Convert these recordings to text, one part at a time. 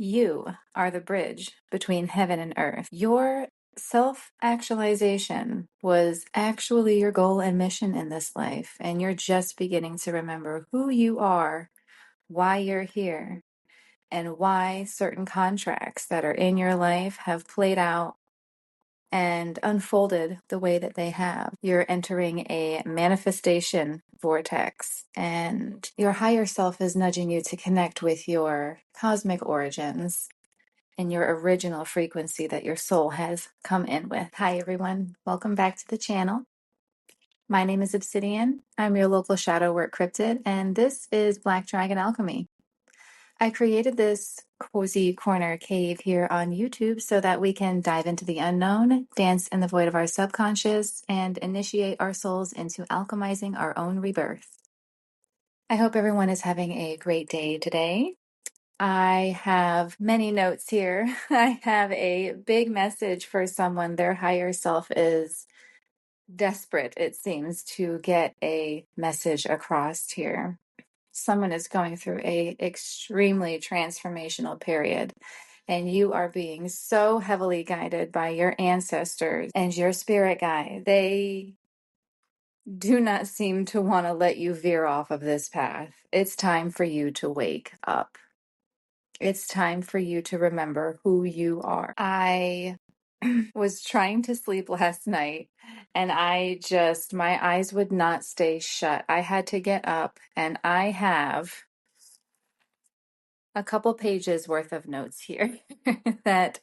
You are the bridge between heaven and earth. Your self-actualization was actually your goal and mission in this life, and you're just beginning to remember who you are, why you're here, and why certain contracts that are in your life have played out and unfolded the way that they have. You're entering a manifestation vortex, and your higher self is nudging you to connect with your cosmic origins and your original frequency that your soul has come in with. Hi, everyone. Welcome back to the channel. My name is Obsidian. I'm your local shadow work cryptid, and this is Black Dragon Alchemy. I created this cozy corner cave here on YouTube so that we can dive into the unknown, dance in the void of our subconscious, and initiate our souls into alchemizing our own rebirth. I hope everyone is having a great day today. I have many notes here. I have a big message for someone. Their higher self is desperate, it seems, to get a message across here. Someone is going through a extremely transformational period, and you are being so heavily guided by your ancestors and your spirit guide. They do not seem to want to let you veer off of this path. It's time for you to wake up. It's time for you to remember who you are. I was trying to sleep last night, and my eyes would not stay shut. I had to get up, and I have a couple pages worth of notes here that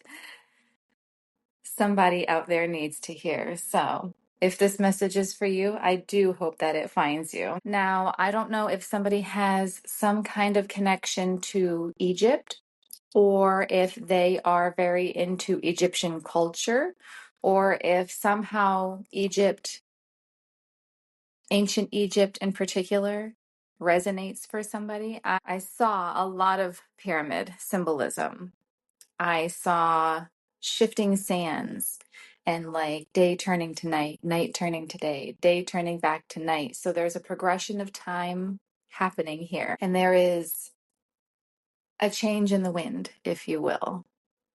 somebody out there needs to hear. So if this message is for you, I do hope that it finds you. Now, I don't know if somebody has some kind of connection to Egypt, or if they are very into Egyptian culture, or if somehow ancient Egypt in particular, resonates for somebody. I saw a lot of pyramid symbolism. I saw shifting sands and like day turning to night, night turning to day turning back to night. So there's a progression of time happening here. And there is a change in the wind, if you will.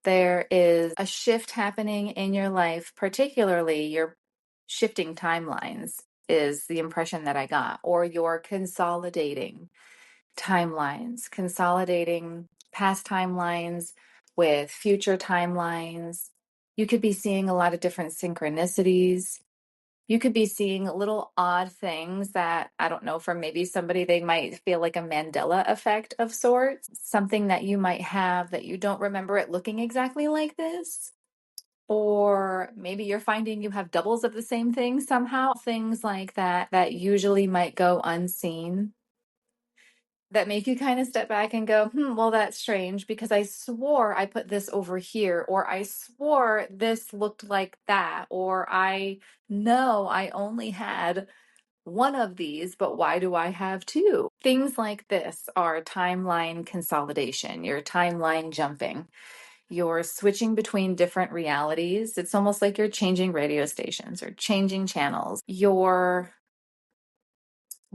There is a shift happening in your life, particularly your shifting timelines is the impression that I got, or you're consolidating timelines, consolidating past timelines with future timelines. You could be seeing a lot of different synchronicities. You could be seeing little odd things that, I don't know, for maybe somebody, they might feel like a Mandela effect of sorts, something that you might have that you don't remember it looking exactly like this. Or maybe you're finding you have doubles of the same thing somehow, things like that, that usually might go unseen, that make you kind of step back and go, well, that's strange because I swore I put this over here, or I swore this looked like that, or I know I only had one of these, but why do I have two? Things like this are timeline consolidation. You're timeline jumping. You're switching between different realities. It's almost like you're changing radio stations or changing channels. You're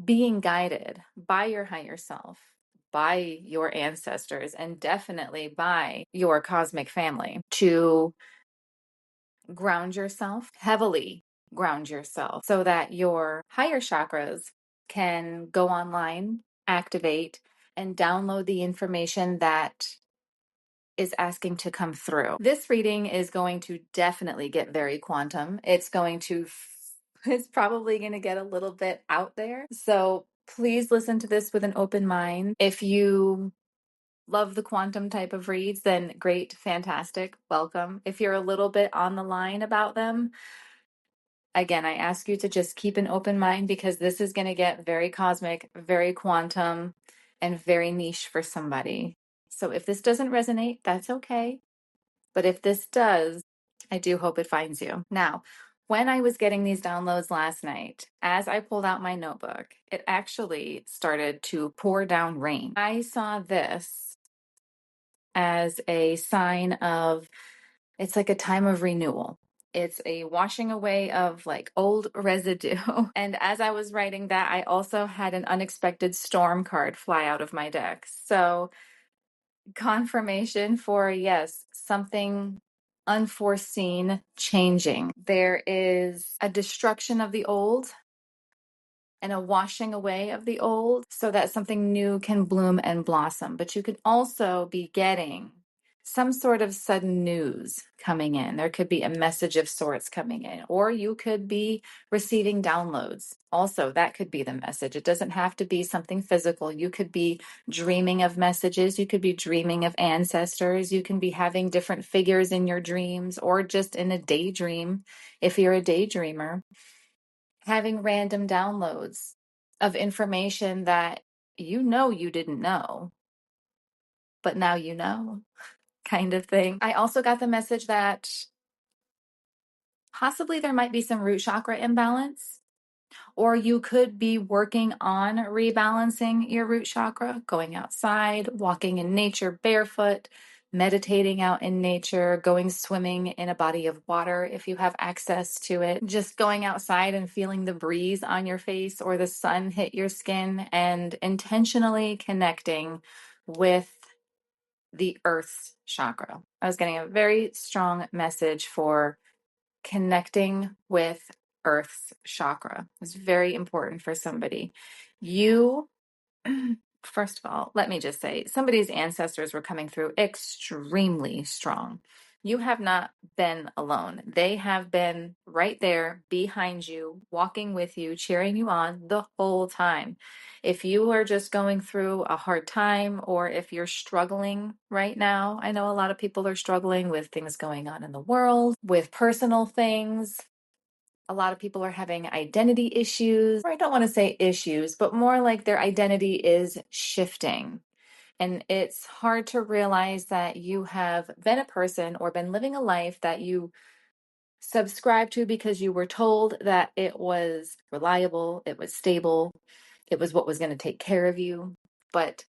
being guided by your higher self, by your ancestors, and definitely by your cosmic family to ground yourself, heavily ground yourself, so that your higher chakras can go online, activate, and download the information that is asking to come through. This reading is going to definitely get very quantum. It's probably going to get a little bit out there. So please listen to this with an open mind. If you love the quantum type of reads, then great, fantastic, welcome. If you're a little bit on the line about them, again, I ask you to just keep an open mind because this is going to get very cosmic, very quantum, and very niche for somebody. So if this doesn't resonate, that's okay. But if this does, I do hope it finds you. Now, when I was getting these downloads last night, as I pulled out my notebook, it actually started to pour down rain. I saw this as a sign of, it's like a time of renewal. It's a washing away of like old residue. And as I was writing that, I also had an unexpected storm card fly out of my deck. So confirmation for, yes, something unforeseen changing. There is a destruction of the old and a washing away of the old so that something new can bloom and blossom. But you could also be getting some sort of sudden news coming in. There could be a message of sorts coming in, or you could be receiving downloads. Also, that could be the message. It doesn't have to be something physical. You could be dreaming of messages. You could be dreaming of ancestors. You can be having different figures in your dreams, or just in a daydream if you're a daydreamer, having random downloads of information that you didn't know, but now you know, kind of thing. I also got the message that possibly there might be some root chakra imbalance, or you could be working on rebalancing your root chakra, going outside, walking in nature barefoot, meditating out in nature, going swimming in a body of water if you have access to it, just going outside and feeling the breeze on your face or the sun hit your skin, and intentionally connecting with the earth's chakra. I was getting a very strong message for connecting with Earth's chakra. It's very important for somebody. You, first of all, let me just say, somebody's ancestors were coming through extremely strong. You have not been alone. They have been right there behind you, walking with you, cheering you on the whole time. If you are just going through a hard time, or if you're struggling right now, I know a lot of people are struggling with things going on in the world, with personal things. A lot of people are having identity issues, or I don't want to say issues, but more like their identity is shifting. And it's hard to realize that you have been a person or been living a life that you subscribed to because you were told that it was reliable, it was stable, it was what was going to take care of you. But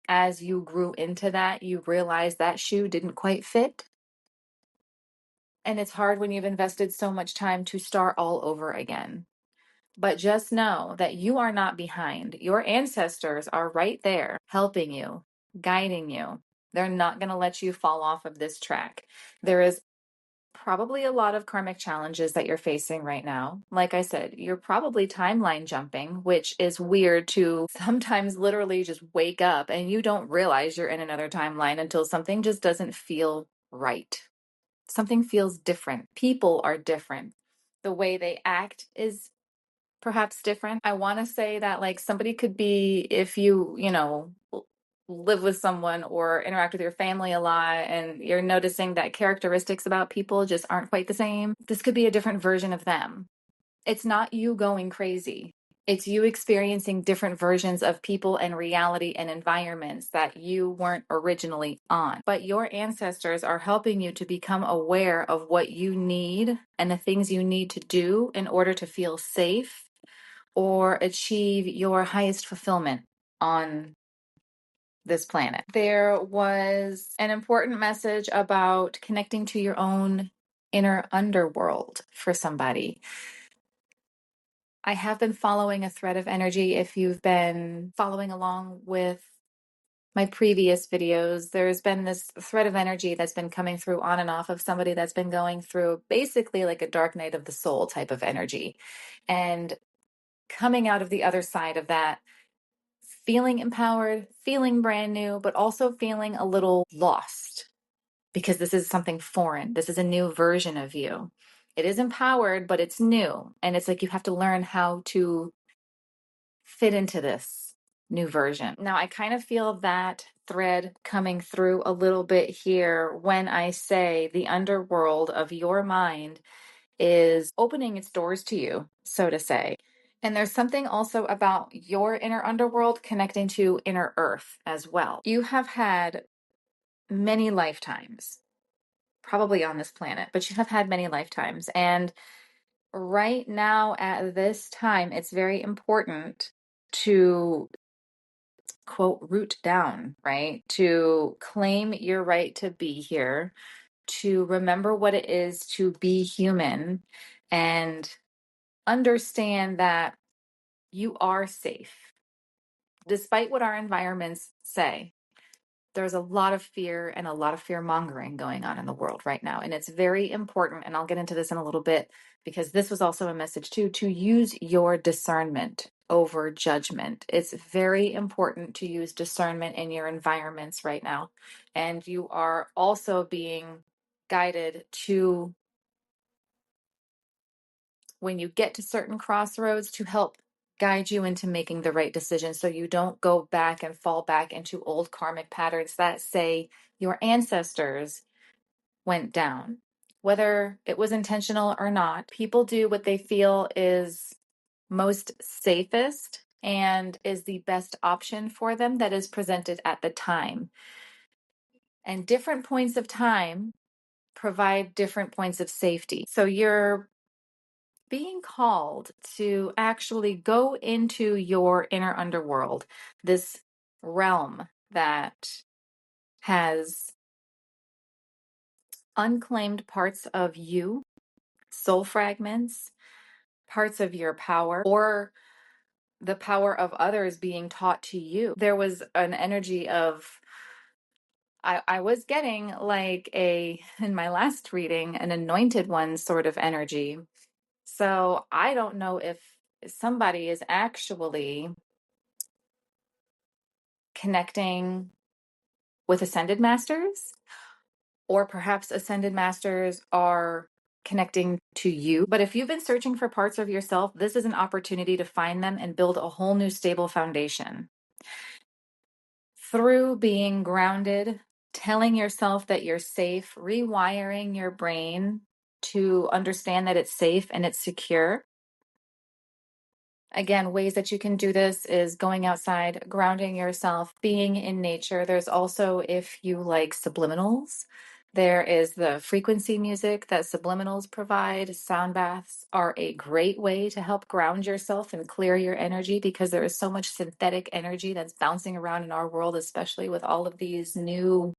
as you grew into that, you realized that shoe didn't quite fit. And it's hard when you've invested so much time to start all over again. But just know that you are not behind. Your ancestors are right there helping you, guiding you. They're not going to let you fall off of this track. There is probably a lot of karmic challenges that you're facing right now. Like I said, you're probably timeline jumping, which is weird to sometimes literally just wake up and you don't realize you're in another timeline until something just doesn't feel right. Something feels different. People are different. The way they act is perhaps different. I want to say that like somebody could be, if live with someone or interact with your family a lot and you're noticing that characteristics about people just aren't quite the same, this could be a different version of them. It's not you going crazy. It's you experiencing different versions of people and reality and environments that you weren't originally on. But your ancestors are helping you to become aware of what you need and the things you need to do in order to feel safe or achieve your highest fulfillment on this planet. There was an important message about connecting to your own inner underworld for somebody. I have been following a thread of energy. If you've been following along with my previous videos, there's been this thread of energy that's been coming through on and off of somebody that's been going through basically like a dark night of the soul type of energy. And coming out of the other side of that, feeling empowered, feeling brand new, but also feeling a little lost because this is something foreign. This is a new version of you. It is empowered, but it's new. And it's like you have to learn how to fit into this new version. Now, I kind of feel that thread coming through a little bit here when I say the underworld of your mind is opening its doors to you, so to say. And there's something also about your inner underworld connecting to inner earth as well. You have had many lifetimes, probably on this planet, but you have had many lifetimes. And right now, at this time, it's very important to quote, root down, right? To claim your right to be here, to remember what it is to be human, and understand that you are safe, despite what our environments say. there's a lot of fear and a lot of fear mongering going on in the world right now. And it's very important, and I'll get into this in a little bit, because this was also a message too, to use your discernment over judgment. It's very important to use discernment in your environments right now. And you are also being guided to, when you get to certain crossroads, to help guide you into making the right decision so you don't go back and fall back into old karmic patterns that say your ancestors went down. Whether it was intentional or not, people do what they feel is most safest and is the best option for them that is presented at the time. And different points of time provide different points of safety. So you're being called to actually go into your inner underworld, this realm that has unclaimed parts of you, soul fragments, parts of your power, or the power of others being taught to you. There was an energy of, I was getting like in my last reading, an anointed one sort of energy. So I don't know if somebody is actually connecting with ascended masters, or perhaps ascended masters are connecting to you. But if you've been searching for parts of yourself, this is an opportunity to find them and build a whole new stable foundation through being grounded, telling yourself that you're safe, rewiring your brain to understand that it's safe and it's secure. Again, ways that you can do this is going outside, grounding yourself, being in nature. There's also, if you like subliminals, there is the frequency music that subliminals provide. Sound baths are a great way to help ground yourself and clear your energy, because there is so much synthetic energy that's bouncing around in our world, especially with all of these new,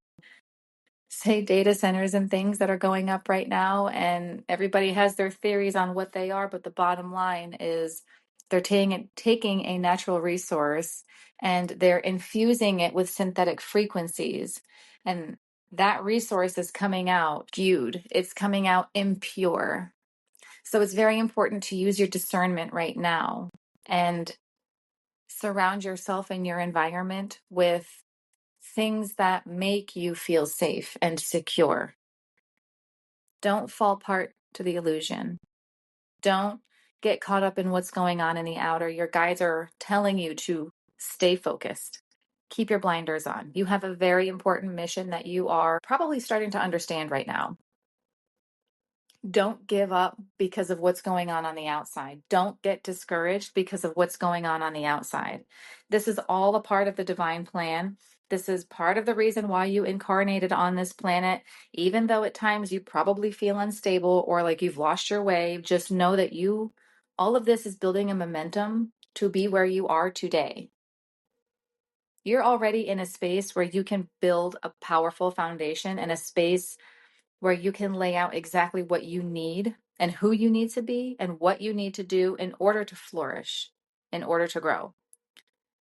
say, data centers and things that are going up right now. And everybody has their theories on what they are, but the bottom line is they're taking a natural resource and they're infusing it with synthetic frequencies. And that resource is coming out skewed. It's coming out impure. So it's very important to use your discernment right now and surround yourself and your environment with things that make you feel safe and secure. Don't fall part to the illusion. Don't get caught up in what's going on in the outer. Your guides are telling you to stay focused. Keep your blinders on. You have a very important mission that you are probably starting to understand right now. Don't give up because of what's going on the outside. Don't get discouraged because of what's going on the outside. This is all a part of the divine plan. This is part of the reason why you incarnated on this planet. Even though at times you probably feel unstable or like you've lost your way, just know that all of this is building a momentum to be where you are today. You're already in a space where you can build a powerful foundation, and a space where you can lay out exactly what you need and who you need to be and what you need to do in order to flourish, in order to grow.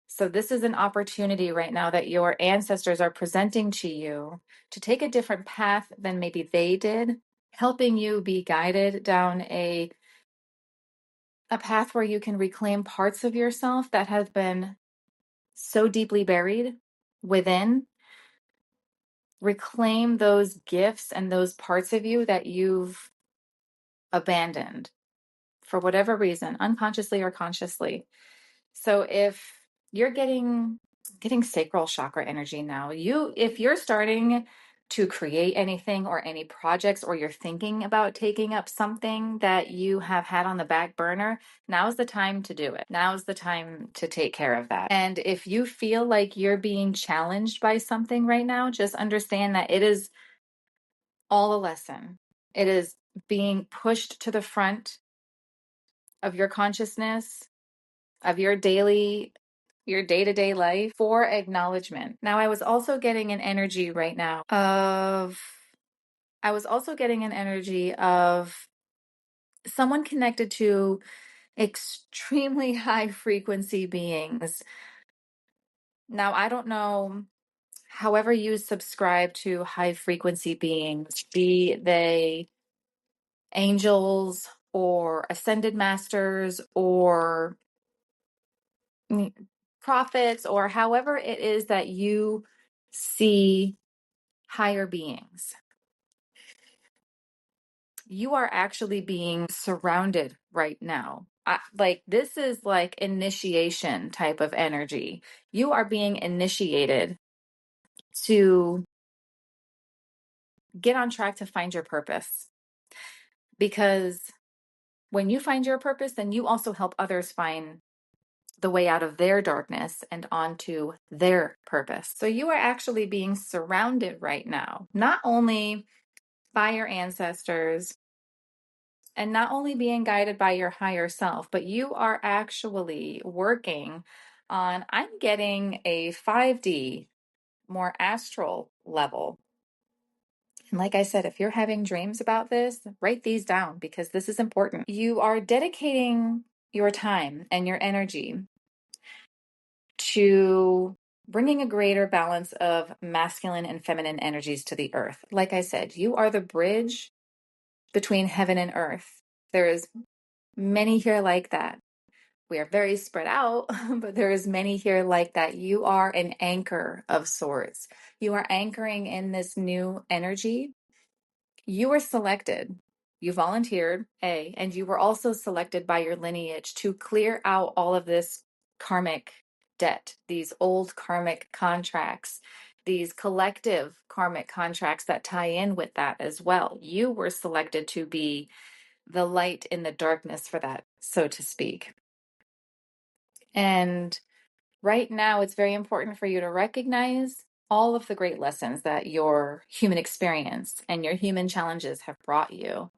So this is an opportunity right now that your ancestors are presenting to you to take a different path than maybe they did, helping you be guided down a path where you can reclaim parts of yourself that have been so deeply buried within. Reclaim those gifts and those parts of you that you've abandoned for whatever reason, unconsciously or consciously. So if you're getting sacral chakra energy now, if you're starting to create anything or any projects, or you're thinking about taking up something that you have had on the back burner, now's the time to do it. Now's the time to take care of that. And if you feel like you're being challenged by something right now, just understand that it is all a lesson. It is being pushed to the front of your consciousness, of your day-to-day life, for acknowledgement. Now, I was also getting an energy right now of someone connected to extremely high frequency beings. Now, I don't know however you subscribe to high frequency beings, be they angels or ascended masters or prophets, or however it is that you see higher beings, you are actually being surrounded right now. Like this is like initiation type of energy. You are being initiated to get on track to find your purpose. Because when you find your purpose, then you also help others find the way out of their darkness and onto their purpose. So you are actually being surrounded right now, not only by your ancestors and not only being guided by your higher self, but you are actually working on, I'm getting a 5D, more astral level. And like I said, if you're having dreams about this, write these down because this is important. You are dedicating your time and your energy to bringing a greater balance of masculine and feminine energies to the earth. Like I said, you are the bridge between heaven and earth. There is many here like that. We are very spread out, but there is many here like that. You are an anchor of sorts. You are anchoring in this new energy. You were selected. You volunteered, and you were also selected by your lineage to clear out all of this karmic debt, these old karmic contracts, these collective karmic contracts that tie in with that as well. You were selected to be the light in the darkness for that, so to speak. And right now, it's very important for you to recognize all of the great lessons that your human experience and your human challenges have brought you.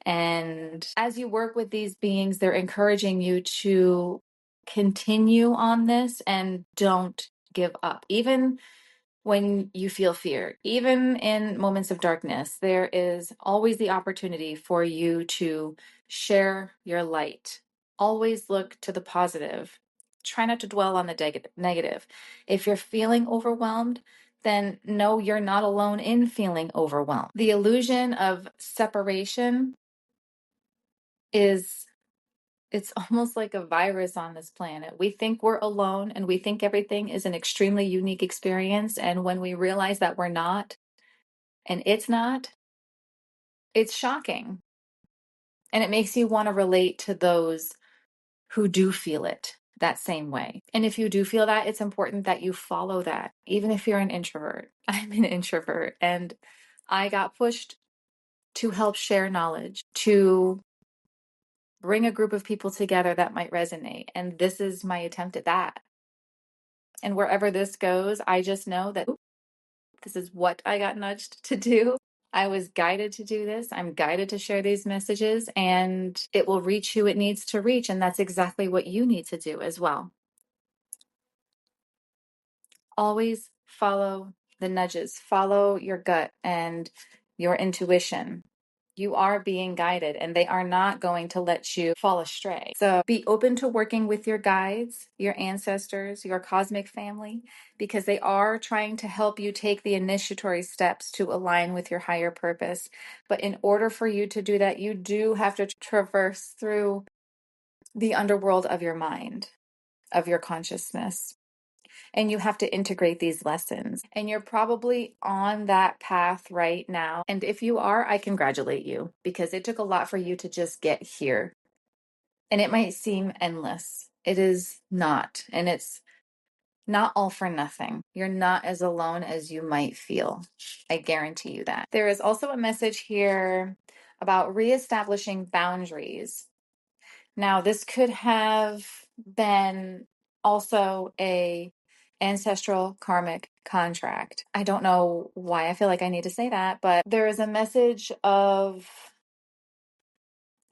And as you work with these beings, they're encouraging you to continue on this and don't give up. Even when you feel fear, even in moments of darkness, there is always the opportunity for you to share your light. Always look to the positive. Try not to dwell on the negative. If you're feeling overwhelmed, then know you're not alone in feeling overwhelmed. The illusion of separation is, it's almost like a virus on this planet. We think we're alone and we think everything is an extremely unique experience. And when we realize that we're not, and it's not, it's shocking. And it makes you want to relate to those who do feel it that same way. And if you do feel that, it's important that you follow that, even if you're an introvert. I'm an introvert and I got pushed to help share knowledge, to bring a group of people together that might resonate. And this is my attempt at that. And wherever this goes, I just know that this is what I got nudged to do. I was guided to do this. I'm guided to share these messages, and it will reach who it needs to reach. And that's exactly what you need to do as well. Always follow the nudges, follow your gut and your intuition. You are being guided and they are not going to let you fall astray. So be open to working with your guides, your ancestors, your cosmic family, because they are trying to help you take the initiatory steps to align with your higher purpose. But in order for you to do that, you do have to traverse through the underworld of your mind, of your consciousness. And you have to integrate these lessons. And you're probably on that path right now. And if you are, I congratulate you because it took a lot for you to just get here. And it might seem endless. It is not. And it's not all for nothing. You're not as alone as you might feel. I guarantee you that. There is also a message here about reestablishing boundaries. Now, this could have been also a ancestral karmic contract. I don't know why I feel like I need to say that, but there is a message of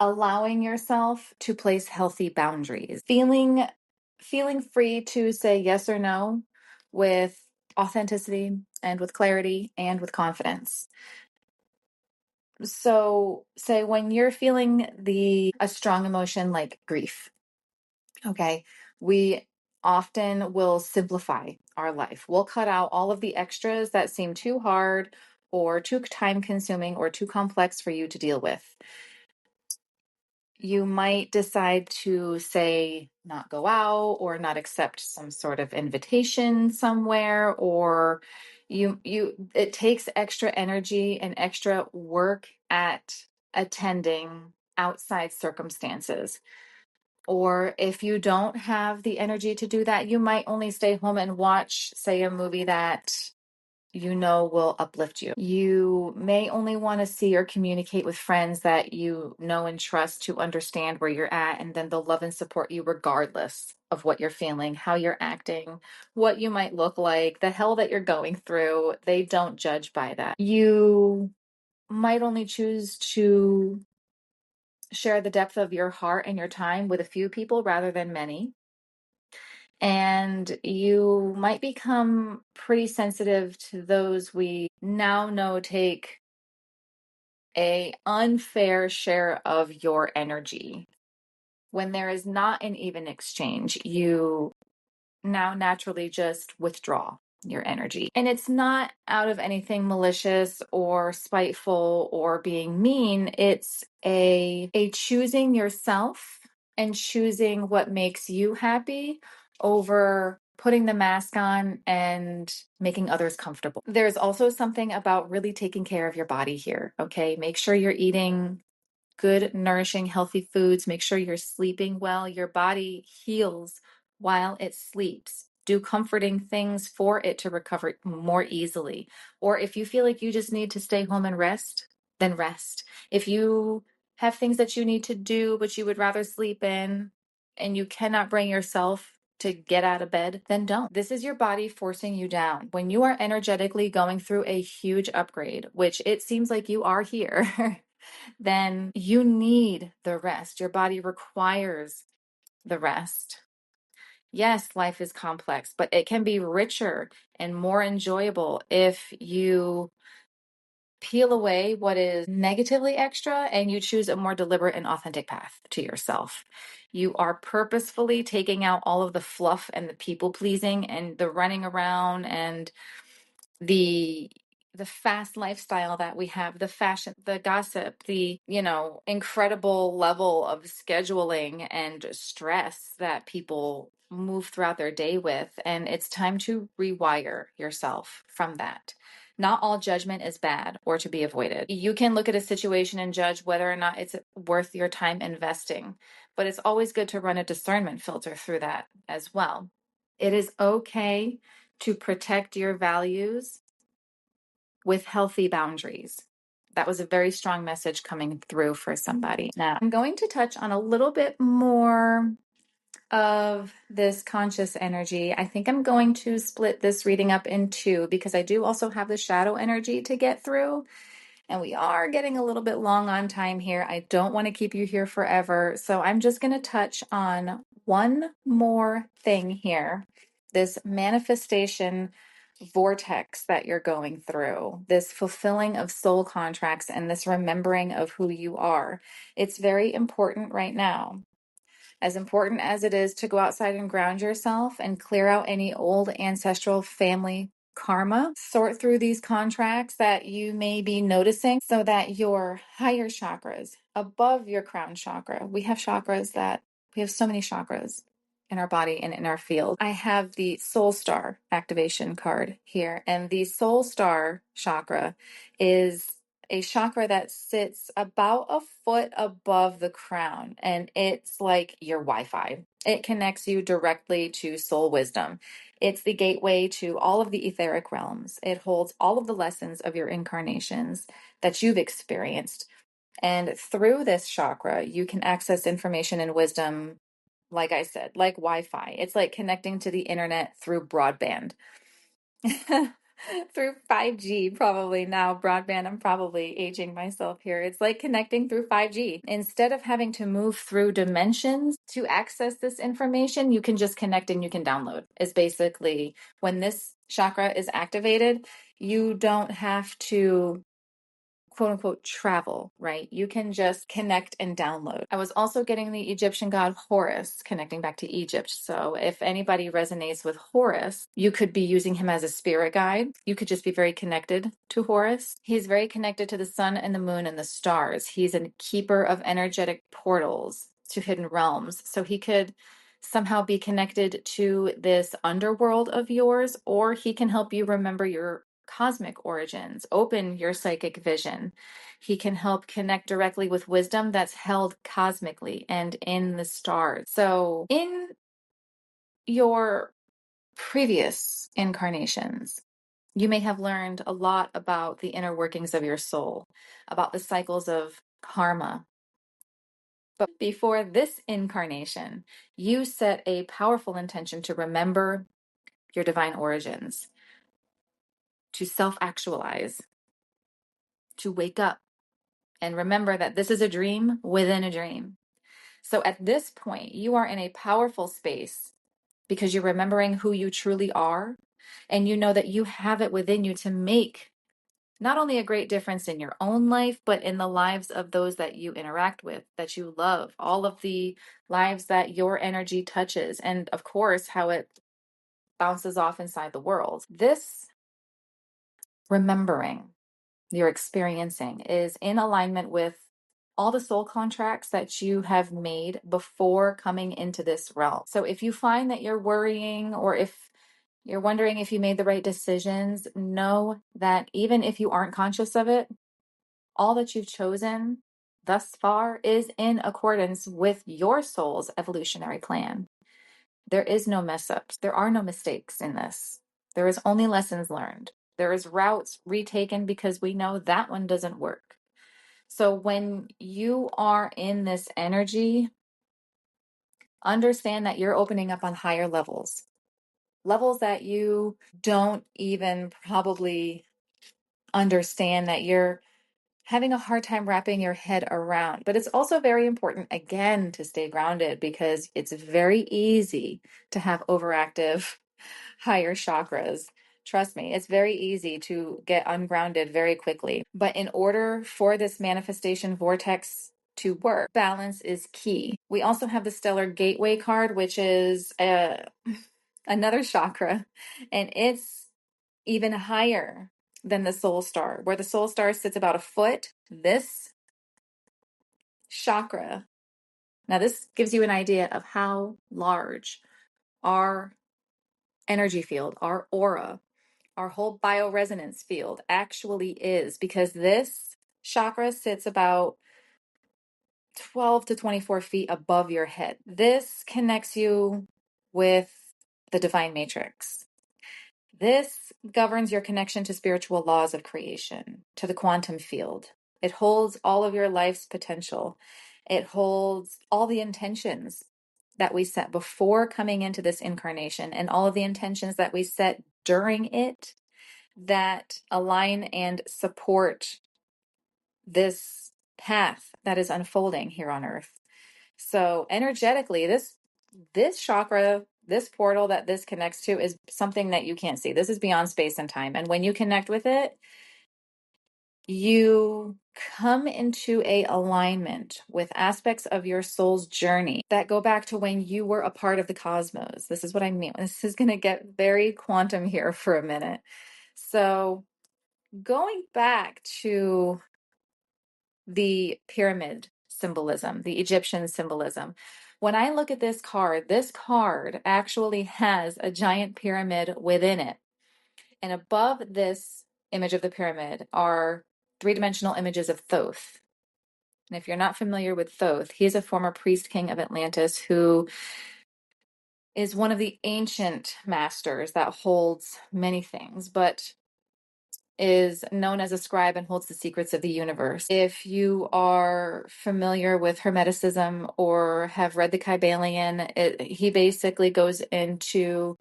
allowing yourself to place healthy boundaries, feeling free to say yes or no with authenticity and with clarity and with confidence. So say when you're feeling a strong emotion like grief, okay, we often will simplify our life. We'll cut out all of the extras that seem too hard or too time consuming or too complex for you to deal with. You might decide to say not go out or not accept some sort of invitation somewhere, or it takes extra energy and extra work at attending outside circumstances. Or if you don't have the energy to do that, you might only stay home and watch, say, a movie that you know will uplift you. You may only want to see or communicate with friends that you know and trust to understand where you're at, and then they'll love and support you regardless of what you're feeling, how you're acting, what you might look like, the hell that you're going through. They don't judge by that. You might only choose to share the depth of your heart and your time with a few people rather than many. And you might become pretty sensitive to those we now know take a unfair share of your energy. When there is not an even exchange, you now naturally just withdraw your energy. And it's not out of anything malicious or spiteful or being mean. It's a choosing yourself and choosing what makes you happy over putting the mask on and making others comfortable. There's also something about really taking care of your body here, okay? Make sure you're eating good, nourishing, healthy foods. Make sure you're sleeping well. Your body heals while it sleeps. Do comforting things for it to recover more easily. Or if you feel like you just need to stay home and rest, then rest. If you have things that you need to do, but you would rather sleep in and you cannot bring yourself to get out of bed, then don't. This is your body forcing you down. When you are energetically going through a huge upgrade, which it seems like you are here, then you need the rest. Your body requires the rest. Yes, life is complex, but it can be richer and more enjoyable if you peel away what is negatively extra and you choose a more deliberate and authentic path to yourself. You are purposefully taking out all of the fluff and the people pleasing and the running around and the fast lifestyle that we have, the fashion, the gossip, the, incredible level of scheduling and stress that people move throughout their day with. And it's time to rewire yourself from that. Not all judgment is bad or to be avoided. You can look at a situation and judge whether or not it's worth your time investing, but it's always good to run a discernment filter through that as well. It is okay to protect your values with healthy boundaries. That was a very strong message coming through for somebody. Now, I'm going to touch on a little bit more of this conscious energy. I think I'm going to split this reading up in two because I do also have the shadow energy to get through. And we are getting a little bit long on time here. I don't want to keep you here forever. So I'm just going to touch on one more thing here. This manifestation vortex that you're going through, this fulfilling of soul contracts and this remembering of who you are. It's very important right now. As important as it is to go outside and ground yourself and clear out any old ancestral family karma, sort through these contracts that you may be noticing so that your higher chakras above your crown chakra, we have so many chakras in our body and in our field. I have the Soul Star activation card here, and the Soul Star chakra is a chakra that sits about a foot above the crown, and it's like your Wi-Fi. It connects you directly to soul wisdom. It's the gateway to all of the etheric realms. It holds all of the lessons of your incarnations that you've experienced. And through this chakra, you can access information and wisdom, like I said, like Wi-Fi. It's like connecting to the internet through broadband. Through 5G, probably now broadband. I'm probably aging myself here. It's like connecting through 5G. Instead of having to move through dimensions to access this information, you can just connect and you can download. It's basically when this chakra is activated, you don't have to quote unquote travel, right? You can just connect and download. I was also getting the Egyptian god Horus, connecting back to Egypt. So if anybody resonates with Horus, you could be using him as a spirit guide. You could just be very connected to Horus. He's very connected to the sun and the moon and the stars. He's a keeper of energetic portals to hidden realms. So he could somehow be connected to this underworld of yours, or he can help you remember your cosmic origins, open your psychic vision. He can help connect directly with wisdom that's held cosmically and in the stars. So, in your previous incarnations, you may have learned a lot about the inner workings of your soul, about the cycles of karma. But before this incarnation, you set a powerful intention to remember your divine origins, to self-actualize, to wake up and remember that this is a dream within a dream. So at this point, you are in a powerful space because you're remembering who you truly are, and you know that you have it within you to make not only a great difference in your own life, but in the lives of those that you interact with, that you love, all of the lives that your energy touches, and of course, how it bounces off inside the world. This remembering you're experiencing is in alignment with all the soul contracts that you have made before coming into this realm. So if you find that you're worrying, or if you're wondering if you made the right decisions, know that even if you aren't conscious of it, all that you've chosen thus far is in accordance with your soul's evolutionary plan. There is no mess ups. There are no mistakes in this. There is only lessons learned. There is routes retaken because we know that one doesn't work. So when you are in this energy, understand that you're opening up on higher levels, levels that you don't even probably understand, that you're having a hard time wrapping your head around. But it's also very important, again, to stay grounded, because it's very easy to have overactive higher chakras. Trust me, it's very easy to get ungrounded very quickly. But in order for this manifestation vortex to work, balance is key. We also have the Stellar Gateway card, which is another chakra, and it's even higher than the soul star. Where the soul star sits about a foot, this chakra, now this gives you an idea of how large our energy field, our aura, our whole bioresonance field actually is, because this chakra sits about 12 to 24 feet above your head. This connects you with the divine matrix. This governs your connection to spiritual laws of creation, to the quantum field. It holds all of your life's potential. It holds all the intentions that we set before coming into this incarnation, and all of the intentions that we set during it that align and support this path that is unfolding here on earth. So energetically, this chakra, this portal that this connects to, is something that you can't see. This is beyond space and time. And when you connect with it, you come into a alignment with aspects of your soul's journey that go back to when you were a part of the cosmos. This is what I mean. This is going to get very quantum here for a minute. So going back to the pyramid symbolism, the Egyptian symbolism. When I look at this card actually has a giant pyramid within it. And above this image of the pyramid are three-dimensional images of Thoth. And if you're not familiar with Thoth, he's a former priest king of Atlantis who is one of the ancient masters that holds many things, but is known as a scribe and holds the secrets of the universe. If you are familiar with Hermeticism or have read the Kybalion, he basically goes into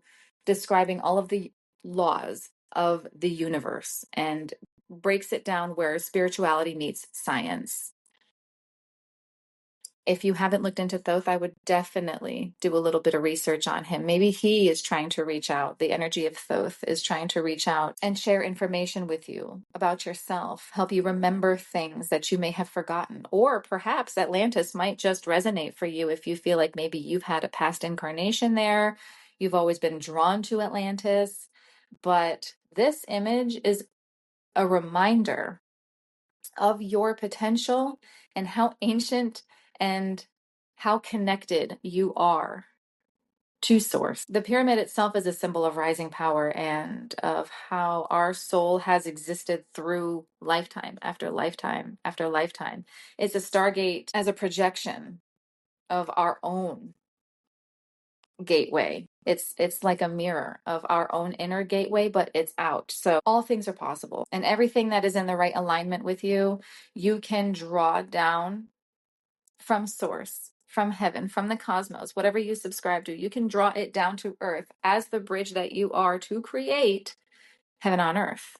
describing all of the laws of the universe and breaks it down where spirituality meets science. If you haven't looked into Thoth, I would definitely do a little bit of research on him. Maybe he is trying to reach out. The energy of Thoth is trying to reach out and share information with you about yourself, help you remember things that you may have forgotten. Or perhaps Atlantis might just resonate for you if you feel like maybe you've had a past incarnation there. You've always been drawn to Atlantis. But this image is a reminder of your potential and how ancient and how connected you are to source. The pyramid itself is a symbol of rising power and of how our soul has existed through lifetime after lifetime after lifetime. It's a stargate as a projection of our own gateway. It's like a mirror of our own inner gateway, but it's out. So all things are possible. And everything that is in the right alignment with you, you can draw down from source, from heaven, from the cosmos, whatever you subscribe to. You can draw it down to earth as the bridge that you are to create heaven on earth.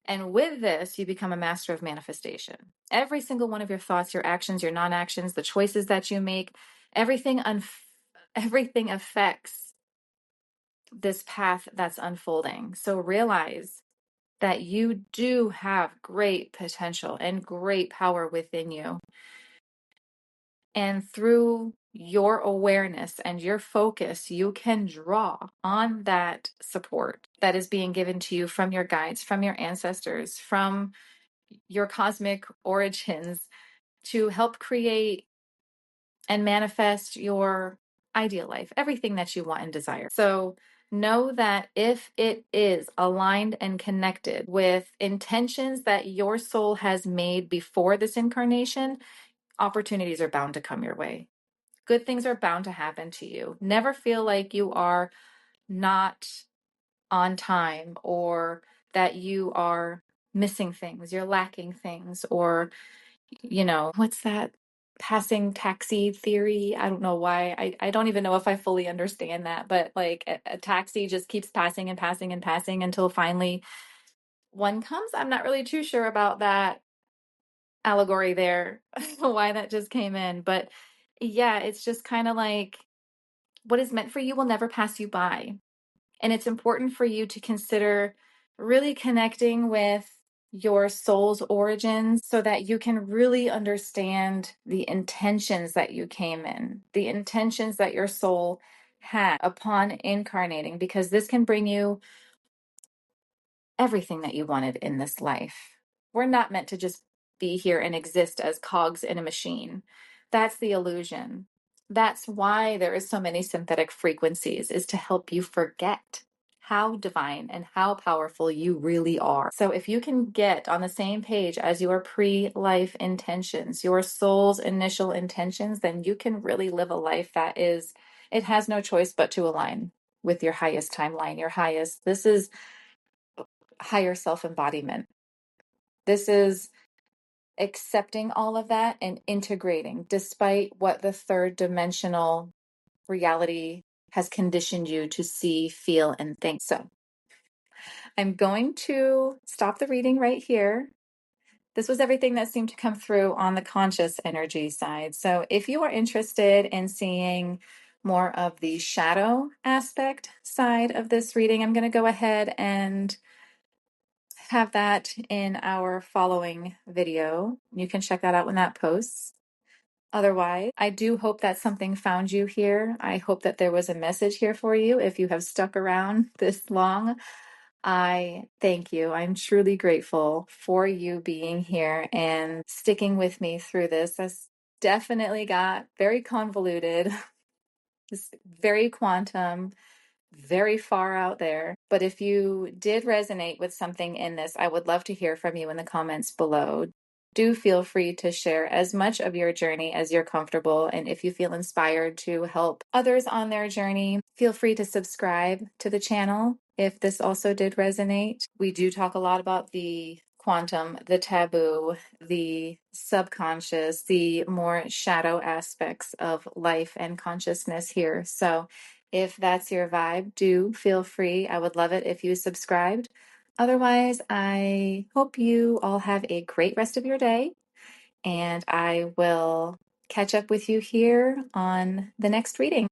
And with this, you become a master of manifestation. Every single one of your thoughts, your actions, your non-actions, the choices that you make, everything everything affects this path that's unfolding. So realize that you do have great potential and great power within you. And through your awareness and your focus, you can draw on that support that is being given to you from your guides, from your ancestors, from your cosmic origins to help create and manifest your ideal life, everything that you want and desire. So know that if it is aligned and connected with intentions that your soul has made before this incarnation, opportunities are bound to come your way. Good things are bound to happen to you. Never feel like you are not on time or that you are missing things, you're lacking things, or what's that passing taxi theory? I don't know why. I don't even know if I fully understand that, but like a taxi just keeps passing and passing and passing until finally one comes. I'm not really too sure about that allegory there, why that just came in. But yeah, it's just kind of like what is meant for you will never pass you by. And it's important for you to consider really connecting with your soul's origins so that you can really understand the intentions that you came in, the intentions that your soul had upon incarnating, because this can bring you everything that you wanted in this life. We're not meant to just be here and exist as cogs in a machine. That's the illusion. That's why there is so many synthetic frequencies, is to help you forget how divine and how powerful you really are. So if you can get on the same page as your pre-life intentions, your soul's initial intentions, then you can really live a life that it has no choice but to align with your highest timeline, this is higher self-embodiment. This is accepting all of that and integrating despite what the third dimensional reality has conditioned you to see, feel, and think. So I'm going to stop the reading right here. This was everything that seemed to come through on the conscious energy side. So if you are interested in seeing more of the shadow aspect side of this reading, I'm going to go ahead and have that in our following video. You can check that out when that posts. Otherwise, I do hope that something found you here. I hope that there was a message here for you. If you have stuck around this long, I thank you. I'm truly grateful for you being here and sticking with me through this. This definitely got very convoluted, it's very quantum, very far out there. But if you did resonate with something in this, I would love to hear from you in the comments below. Do feel free to share as much of your journey as you're comfortable. And if you feel inspired to help others on their journey, feel free to subscribe to the channel if this also did resonate. We do talk a lot about the quantum, the taboo, the subconscious, the more shadow aspects of life and consciousness here. So if that's your vibe, do feel free. I would love it if you subscribed. Otherwise, I hope you all have a great rest of your day, and I will catch up with you here on the next reading.